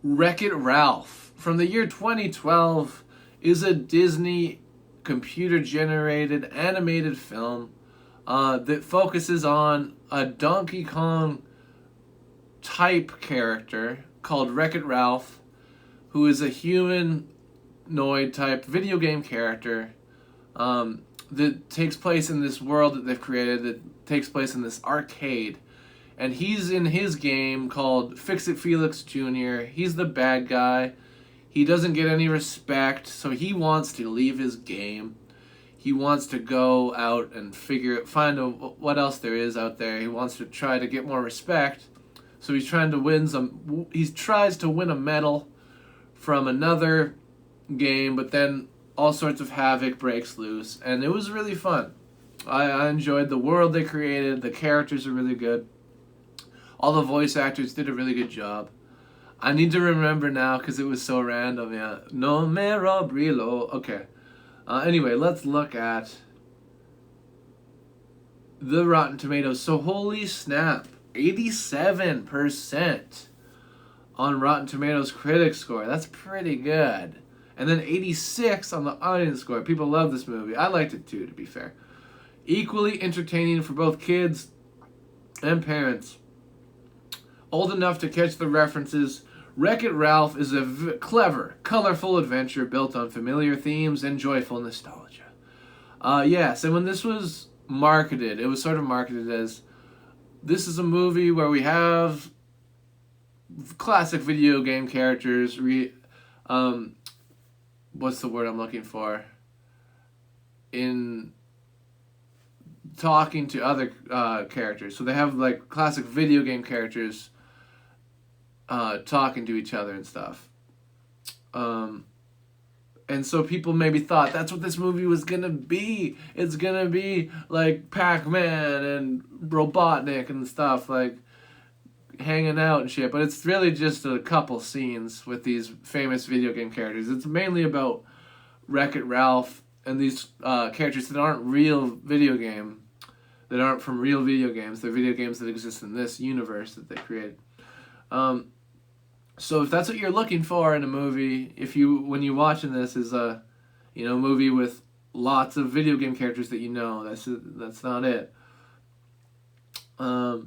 Wreck-It Ralph from the year 2012 is a Disney computer-generated animated film that focuses on a Donkey Kong type character called Wreck-It Ralph, who is a humanoid type video game character that takes place in this world that they've created, that takes place in this arcade. And he's in his game called Fix-It Felix Jr. He's the bad guy. He doesn't get any respect, so he wants to leave his game. He wants to go out and find what else there is out there. He wants to try to get more respect. So he's trying to win he tries to win a medal from another game, but then all sorts of havoc breaks loose. And it was really fun. I enjoyed the world they created. The characters are really good. All the voice actors did a really good job. I need to remember now because it was so random. Yeah, no me Brillo. Okay. Anyway, let's look at the Rotten Tomatoes. So holy snap, 87% on Rotten Tomatoes critic score. That's pretty good. And then 86 on the audience score. People love this movie. I liked it too, to be fair. Equally entertaining for both kids and parents. Old enough to catch the references, Wreck-It Ralph is a clever, colorful adventure built on familiar themes and joyful nostalgia. Yes, and when this was marketed, it was sort of marketed as, this is a movie where we have classic video game characters, what's the word I'm looking for? In talking to other characters. So they have like classic video game characters talking to each other and stuff. And so people maybe thought that's what this movie was gonna be. It's gonna be like Pac-Man and Robotnik and stuff, like hanging out and shit. But it's really just a couple scenes with these famous video game characters. It's mainly about Wreck-It Ralph and these characters that aren't that aren't from real video games. They're video games that exist in this universe that they created. So if that's what you're looking for in a movie, when you're watching this is a, movie with lots of video game characters that that's not it. But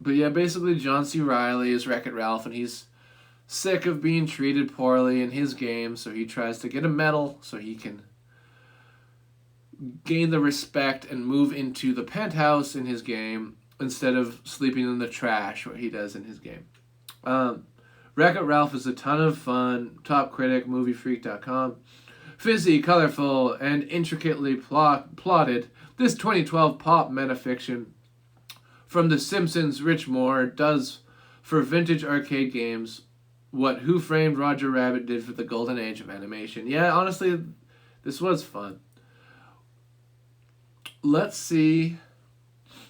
yeah, basically John C. Reilly is Wreck-It Ralph, and he's sick of being treated poorly in his game, so he tries to get a medal so he can gain the respect and move into the penthouse in his game instead of sleeping in the trash, what he does in his game. Wreck-It Ralph is a ton of fun. Top critic, moviefreak.com. Fizzy, colorful, and intricately plotted, this 2012 pop metafiction from The Simpsons' Rich Moore does for vintage arcade games what Who Framed Roger Rabbit did for the golden age of animation. Yeah, honestly, this was fun. Let's see.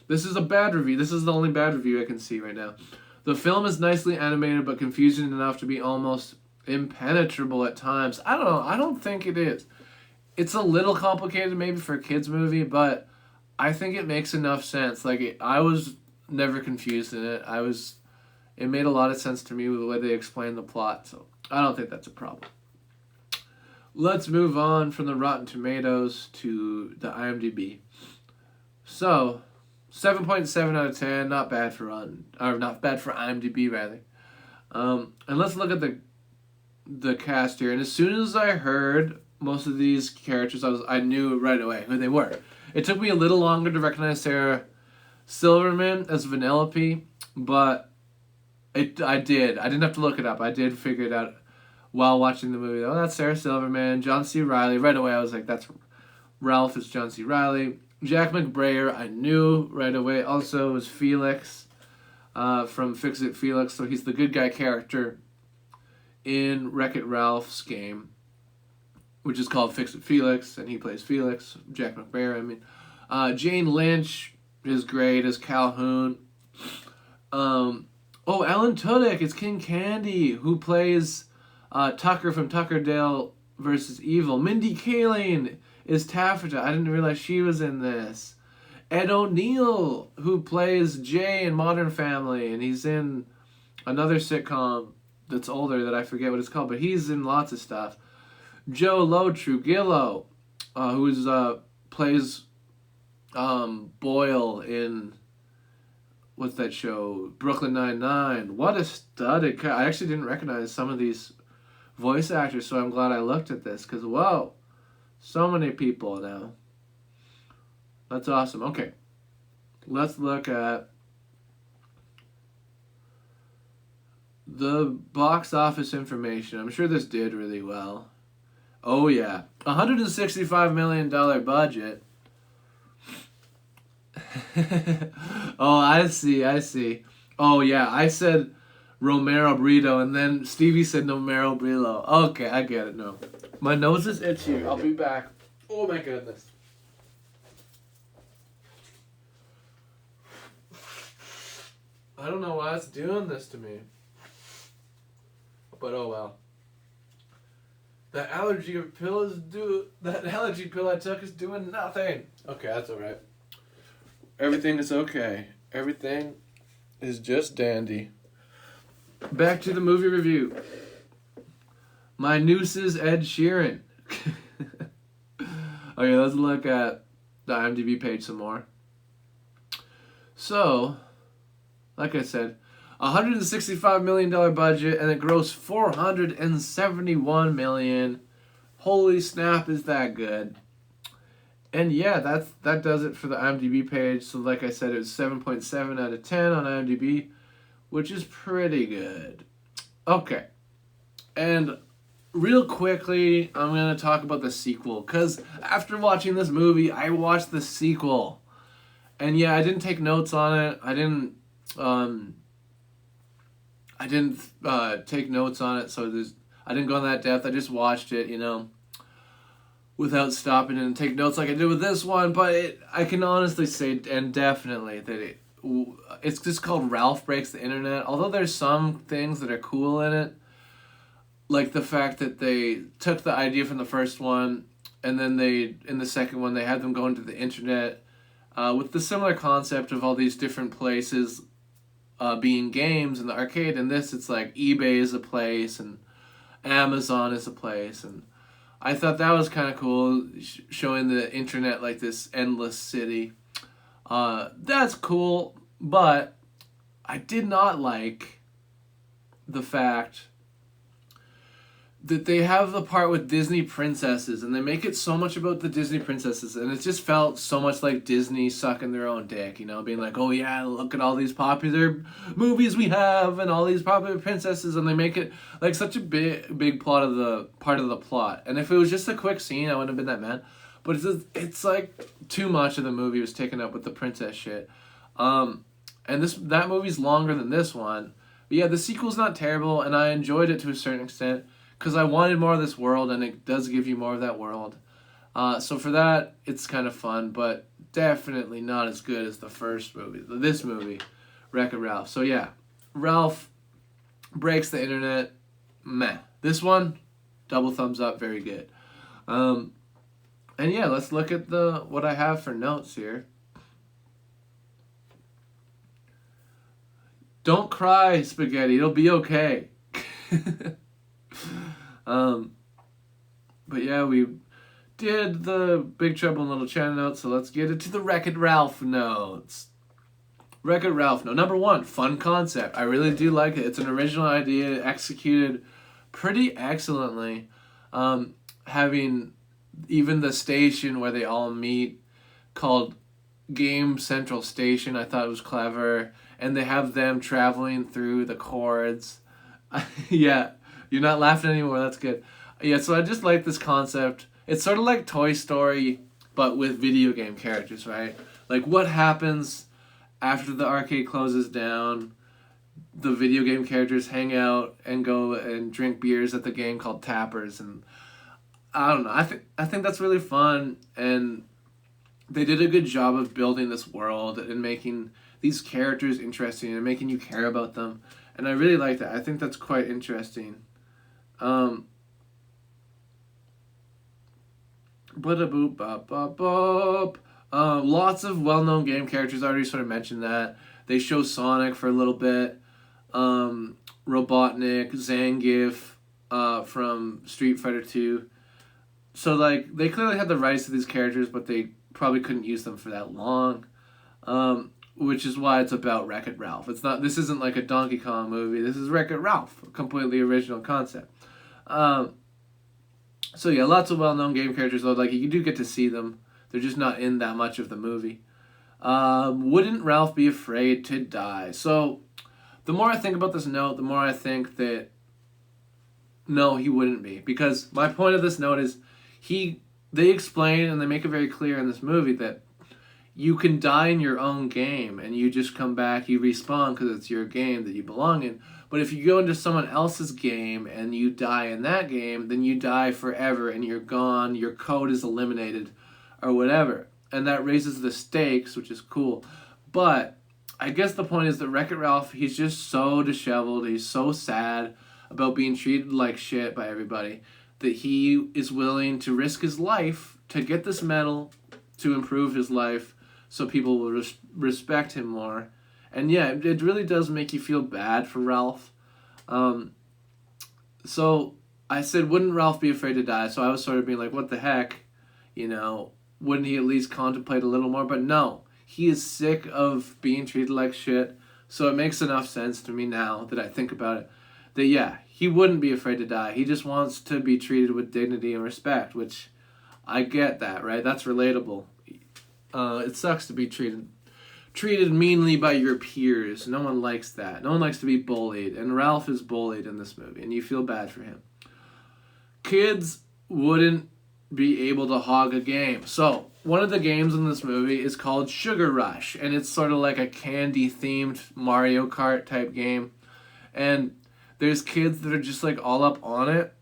This is a bad review. This is the only bad review I can see right now. The film is nicely animated but confusing enough to be almost impenetrable at times. I don't know. I don't think it is. It's a little complicated maybe for a kid's movie, but I think it makes enough sense. I was never confused in it. It made a lot of sense to me with the way they explained the plot, so I don't think that's a problem. Let's move on from the Rotten Tomatoes to the IMDb. So, 7.7 out of 10, not bad for IMDb rather. And let's look at the cast here. And as soon as I heard most of these characters, I knew right away who they were. It took me a little longer to recognize Sarah Silverman as Vanellope, but I did. I didn't have to look it up. I did figure it out while watching the movie. Oh, that's Sarah Silverman. John C. Reilly. Right away, I was like, that's Ralph is John C. Reilly. Jack McBrayer, I knew right away. Also was Felix from Fix-It Felix. So he's the good guy character in Wreck-It Ralph's game, which is called Fix-It Felix, and he plays Felix. Jack McBrayer, I mean. Jane Lynch is great as Calhoun. Alan Tudyk is King Candy, who plays Tucker from Tuckerdale vs. Evil. Mindy Kaling is Taffeta. I didn't realize she was in this. Ed O'Neill, who plays Jay in Modern Family, and he's in another sitcom that's older that I forget what it's called, but he's in lots of stuff. Joe Lo Trujillo, who's plays Boyle in what's that show? Brooklyn Nine-Nine. What a stud! I actually didn't recognize some of these voice actors, so I'm glad I looked at this because whoa, so many people now. That's awesome. Okay, let's look at the box office information. I'm sure this did really well. Oh yeah, $165 million budget. Oh, I see. Oh yeah, I said Romero Brito, and then Stevie said Romero Brito. Okay, I get it. No, my nose is itchy. I'll be back. Oh my goodness. I don't know why it's doing this to me. But oh well. That allergy pill I took is doing nothing. Okay, that's alright. Everything is okay. Everything is just dandy. Back to the movie review. My noose is Ed Sheeran. Okay, let's look at the IMDb page some more. So, like I said, $165 million budget, and it grossed $471 million. Holy snap, is that good? And yeah, that does it for the IMDb page. So like I said, it was 7.7 out of 10 on IMDb, which is pretty good. Okay, and real quickly, I'm going to talk about the sequel, because after watching this movie, I watched the sequel. And yeah, I didn't take notes on it. I didn't take notes on it, so I didn't go in that depth. I just watched it, without stopping and take notes like I did with this one. But I can honestly say, and definitely, that it's just called Ralph Breaks the Internet. Although there's some things that are cool in it, like the fact that they took the idea from the first one, and then in the second one, they had them go into the internet with the similar concept of all these different places being games in the arcade. And this, it's like eBay is a place and Amazon is a place, and I thought that was kind of cool, showing the internet like this endless city. That's cool, but I did not like the fact that they have the part with Disney princesses, and they make it so much about the Disney princesses, and it just felt so much like Disney sucking their own dick, being like, oh yeah, look at all these popular movies we have, and all these popular princesses, and they make it like such a big part of the plot. And if it was just a quick scene, I wouldn't have been that mad, but it's like too much of the movie was taken up with the princess shit. And that movie's longer than this one, but yeah, the sequel's not terrible, and I enjoyed it to a certain extent, because I wanted more of this world, and it does give you more of that world. So for that, it's kind of fun, but definitely not as good as the first movie. This movie, Wreck-It Ralph. So yeah, Ralph Breaks the Internet, meh. This one, double thumbs up, very good. And yeah, let's look at what I have for notes here. Don't cry, Spaghetti. It'll be okay. But yeah, we did the Big Trouble in Little China notes, so let's get into the Wreck-It Ralph notes. Wreck-It Ralph note. Number 1, fun concept. I really do like it. It's an original idea, executed pretty excellently. Having even the station where they all meet called Game Central Station, I thought it was clever. And they have them traveling through the chords. Yeah. You're not laughing anymore, that's good. Yeah, so I just like this concept. It's sort of like Toy Story, but with video game characters, right? Like, what happens after the arcade closes down? The video game characters hang out and go and drink beers at the game called Tappers, and I don't know. I think that's really fun, and they did a good job of building this world and making these characters interesting and making you care about them. And I really like that. I think that's quite interesting. Lots of well-known game characters. I already sort of mentioned that. They show Sonic for a little bit. Robotnik, Zangief from Street Fighter 2. So, like, they clearly had the rights to these characters, but they probably couldn't use them for that long. Which is why it's about Wreck-It Ralph. This isn't like a Donkey Kong movie. This is Wreck-It Ralph, a completely original concept. So yeah, lots of well-known game characters though. Like you do get to see them. They're just not in that much of the movie. Wouldn't Ralph be afraid to die? So, the more I think about this note, the more I think that no, he wouldn't be. Because my point of this note is they explain and they make it very clear in this movie that you can die in your own game and you just come back, you respawn because it's your game that you belong in. But if you go into someone else's game and you die in that game, then you die forever and you're gone, your code is eliminated or whatever. And that raises the stakes, which is cool. But I guess the point is that Wreck-It Ralph, he's just so disheveled, he's so sad about being treated like shit by everybody that he is willing to risk his life to get this medal to improve his life so people will respect him more. And yeah, it really does make you feel bad for Ralph. So I said, wouldn't Ralph be afraid to die? So I was sort of being like, what the heck? You know, wouldn't he at least contemplate a little more? But no, he is sick of being treated like shit. So it makes enough sense to me now that I think about it. That yeah, he wouldn't be afraid to die. He just wants to be treated with dignity and respect, which I get that, right? That's relatable. It sucks to be treated meanly by your peers. No one likes that. No one likes to be bullied. And Ralph is bullied in this movie, and you feel bad for him. Kids wouldn't be able to hog a game. So, one of the games in this movie is called Sugar Rush, and it's sort of like a candy-themed Mario Kart type game. And there's kids that are just like all up on it,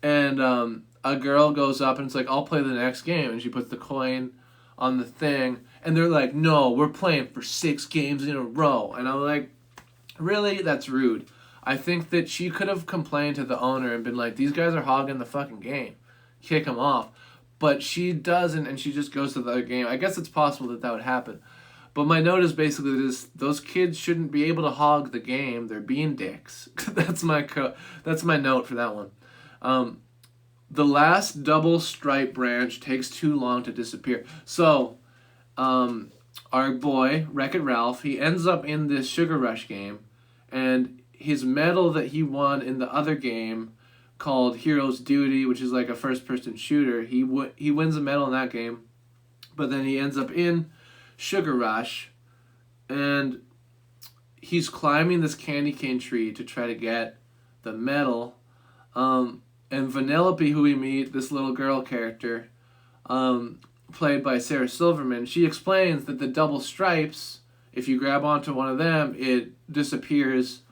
and a girl goes up and it's like, I'll play the next game, and she puts the coin on the thing, and they're like, no, we're playing for 6 games in a row. And I'm like, really? That's rude. I think that she could have complained to the owner and been like, these guys are hogging the fucking game. Kick them off. But she doesn't, and she just goes to the other game. I guess it's possible that would happen. But my note is basically this: those kids shouldn't be able to hog the game. They're being dicks. That's my note for that one. The last double stripe branch takes too long to disappear. So, our boy, Wreck-It Ralph, he ends up in this Sugar Rush game, and his medal that he won in the other game, called Hero's Duty, which is like a first-person shooter, he wins a medal in that game, but then he ends up in Sugar Rush, and he's climbing this candy cane tree to try to get the medal, and Vanellope, who we meet, this little girl character, played by Sarah Silverman, she explains that the double stripes, if you grab onto one of them, it disappears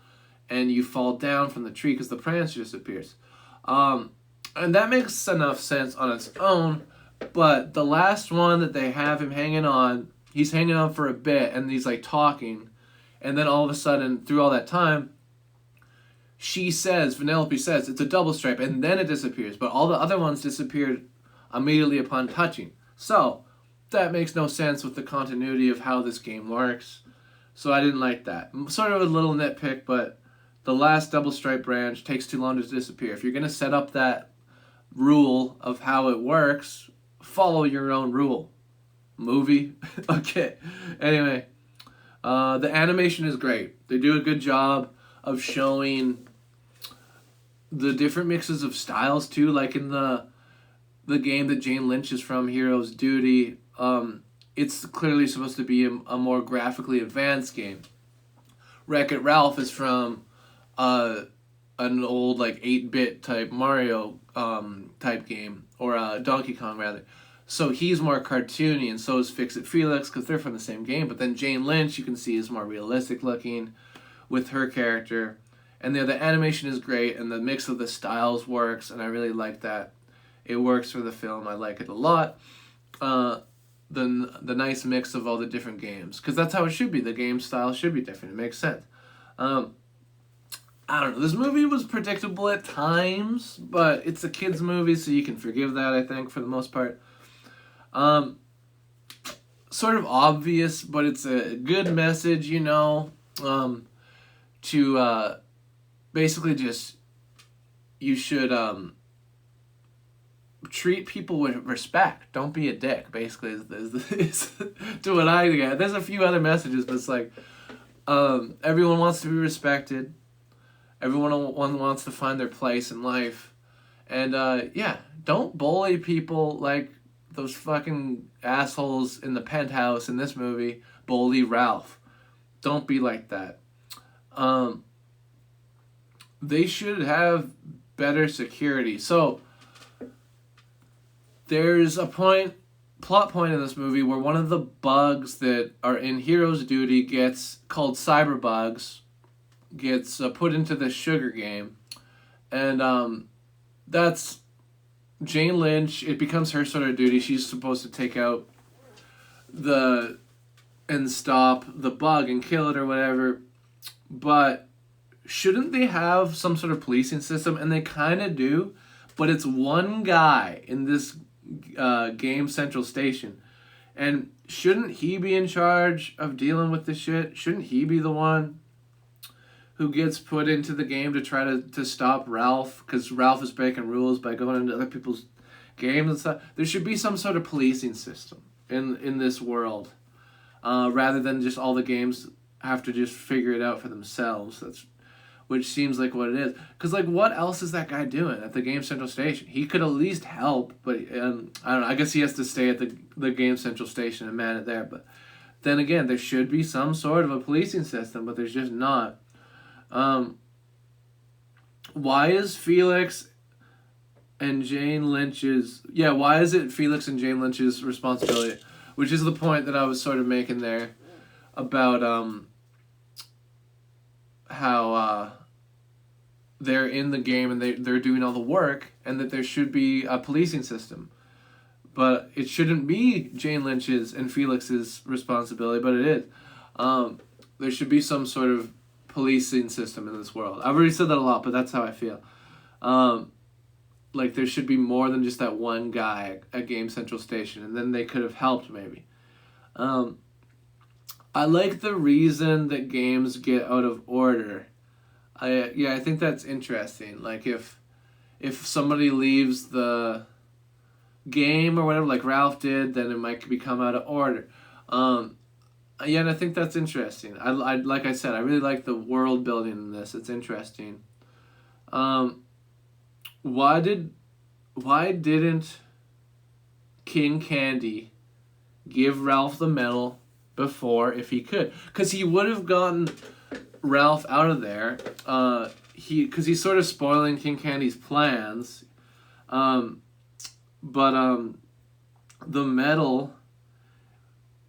and you fall down from the tree because the branch disappears. And that makes enough sense on its own, but the last one that they have him hanging on, he's hanging on for a bit and he's like talking, and then all of a sudden, through all that time, Vanellope says, it's a double stripe, and then it disappears. But all the other ones disappeared immediately upon touching. So, that makes no sense with the continuity of how this game works. So I didn't like that. Sort of a little nitpick, but the last double stripe branch takes too long to disappear. If you're going to set up that rule of how it works, follow your own rule. Movie? Okay. Anyway, the animation is great. They do a good job of showing the different mixes of styles too, like in the game that Jane Lynch is from, Hero's Duty. It's clearly supposed to be a more graphically advanced game. Wreck-It Ralph is from an old like 8-bit type Mario type game, or Donkey Kong rather. So he's more cartoony, and so is Fix-It Felix, because they're from the same game. But then Jane Lynch, you can see, is more realistic looking with her character. And the animation is great, and the mix of the styles works, and I really like that. It works for the film. I like it a lot. The nice mix of all the different games, because that's how it should be. The game style should be different. It makes sense. I don't know. This movie was predictable at times, but it's a kids' movie, so you can forgive that, I think, for the most part. Sort of obvious, but it's a good message, you know. to basically just, you should treat people with respect. Don't be a dick, basically, is to what I get. There's a few other messages, but it's like, everyone wants to be respected. Everyone wants to find their place in life. And, yeah, don't bully people like those fucking assholes in the penthouse in this movie bully Ralph. Don't be like that. They should have better security. So, there's a plot point in this movie where one of the bugs that are in Hero's Duty gets, called cyberbugs, gets put into the sugar game. And that's Jane Lynch. It becomes her sort of duty. She's supposed to take out and stop the bug and kill it or whatever. But shouldn't they have some sort of policing system? And they kind of do. But it's one guy in this Game Central Station. And shouldn't he be in charge of dealing with this shit? Shouldn't he be the one who gets put into the game to try to stop Ralph? Because Ralph is breaking rules by going into other people's games and stuff. There should be some sort of policing system in this world. Rather than just all the games have to just figure it out for themselves. Which seems like what it is. Because, like, what else is that guy doing at the Game Central Station? He could at least help, but I don't know. I guess he has to stay at the Game Central Station and man it there. But then again, there should be some sort of a policing system, but there's just not. Why is Felix and Jane Lynch's... Yeah, why is it Felix and Jane Lynch's responsibility? Which is the point that I was sort of making there about how they're in the game and they're doing all the work, and that there should be a policing system. But it shouldn't be Jane Lynch's and Felix's responsibility, but it is. There should be some sort of policing system in this world. I've already said that a lot, but that's how I feel. Like, there should be more than just that one guy at Game Central Station, and then they could have helped, maybe. I like the reason that games get out of order. I think that's interesting. Like, if somebody leaves the game or whatever, like Ralph did, then it might become out of order. Yeah, and I think that's interesting. I like I said, I really like the world building in this. It's interesting. Why didn't King Candy give Ralph the medal before, if he could? Because he would have gotten Ralph out of there. Because he's sort of spoiling King Candy's plans. But the medal,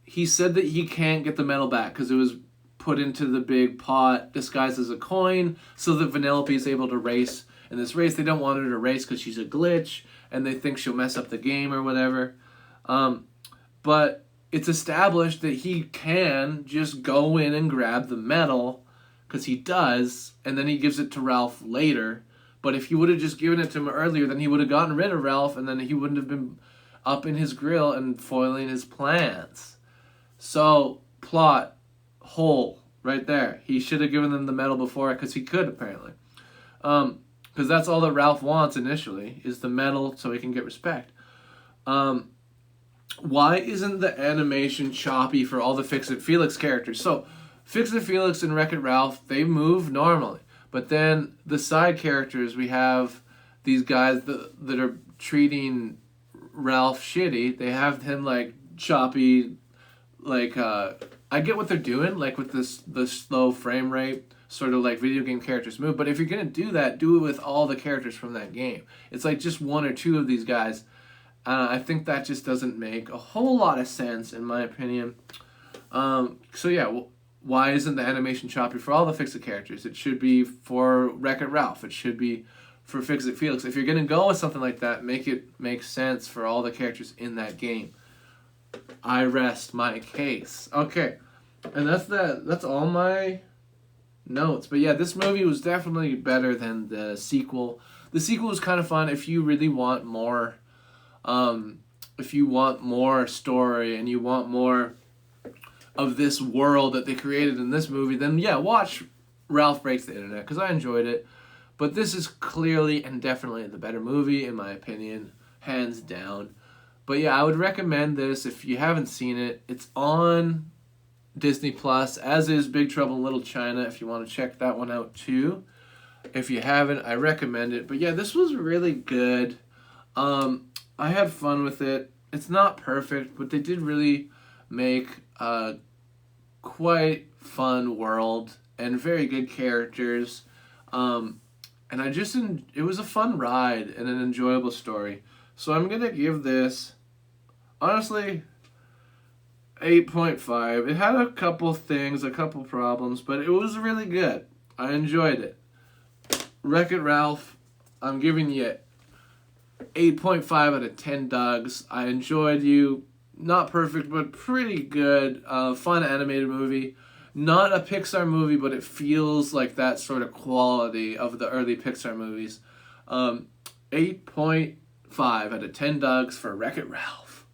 he said that he can't get the medal back because it was put into the big pot disguised as a coin so that Vanellope is able to race in this race. They don't want her to race because she's a glitch and they think she'll mess up the game or whatever. But it's established that he can just go in and grab the medal, because he does, and then he gives it to Ralph later. But if he would have just given it to him earlier, then he would have gotten rid of Ralph, and then he wouldn't have been up in his grill and foiling his plans. So, plot hole right there. He should have given them the medal before, because he could, apparently. Because that's all that Ralph wants initially, is the medal so he can get respect. Why isn't the animation choppy for all the Fix-It Felix characters? So, Fix-It Felix and Wreck-It Ralph, they move normally. But then the side characters, we have these guys that are treating Ralph shitty. They have him, like, choppy, like, I get what they're doing, like, with the slow frame rate, sort of like video game characters move. But if you're going to do that, do it with all the characters from that game. It's like just one or two of these guys. I think that just doesn't make a whole lot of sense, in my opinion. So yeah, why isn't the animation choppy for all the Fix-It characters? It should be for Wreck-It Ralph. It should be for Fix-It Felix. If you're going to go with something like that, make it make sense for all the characters in that game. I rest my case. Okay, and that's all my notes. But yeah, this movie was definitely better than the sequel. The sequel was kind of fun if you really want more. If you want more story and you want more of this world that they created in this movie, then yeah, watch Ralph Breaks the Internet, because I enjoyed it. But this is clearly and definitely the better movie, in my opinion, hands down. But yeah, I would recommend this if you haven't seen it. It's on Disney Plus, as is Big Trouble in Little China, if you want to check that one out too. If you haven't, I recommend it. But yeah, this was really good. I had fun with it. It's not perfect, but they did really make a quite fun world and very good characters. And it was a fun ride and an enjoyable story. So I'm going to give this, honestly, 8.5. It had a couple things, a couple problems, but it was really good. I enjoyed it. Wreck-It Ralph, I'm giving you 8.5 out of 10 dogs. I enjoyed you. Not perfect, but pretty good. Fun animated movie. Not a Pixar movie, but it feels like that sort of quality of the early Pixar movies. 8.5 out of 10 dogs for Wreck-It Ralph.